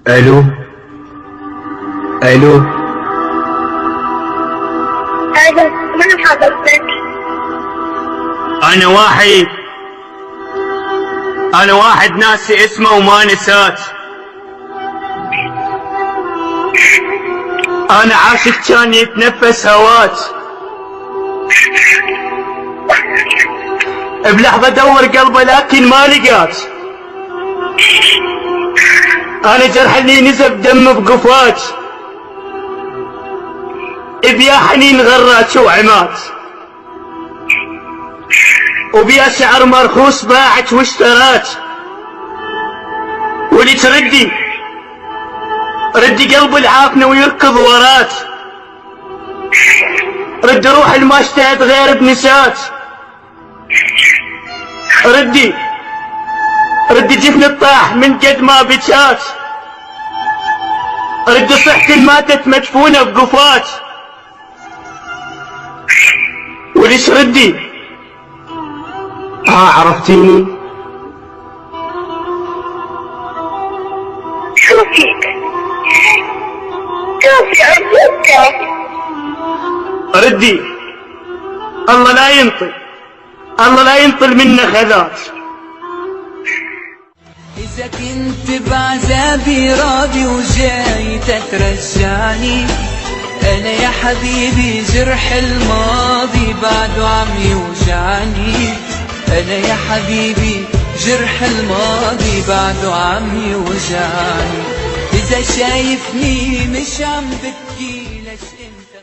الو الو الو، من حضرتك؟ انا واحد ناسي اسمه وما نسات. انا عاشق كان يتنفس هوات، بلحظة دور قلبه لكن ما لقات. انا جرح اللي نزف دم بقفات، بيا حنين غرات وعمات، وبيا شعر مرخوص باعت واشترات. ولي ردي قلب العافنة ويركض ورات، رد روح الما اشتهت غير بنسات. ردي جفن الطاح من قد ما بجات، ردي صحتي الماتت مدفونة بقفات. وليش ردي عرفتيني؟ شو فيك عرفتك؟ ردي الله لا ينطل منا خذات. إذا كنت بعذابي راضي وجاي تترجعني، أنا يا حبيبي جرح الماضي بعده عم يوجعني. أنا يا حبيبي جرح الماضي بعده عم يوجعني. إذا شايفني مش عم ببكي ليش انت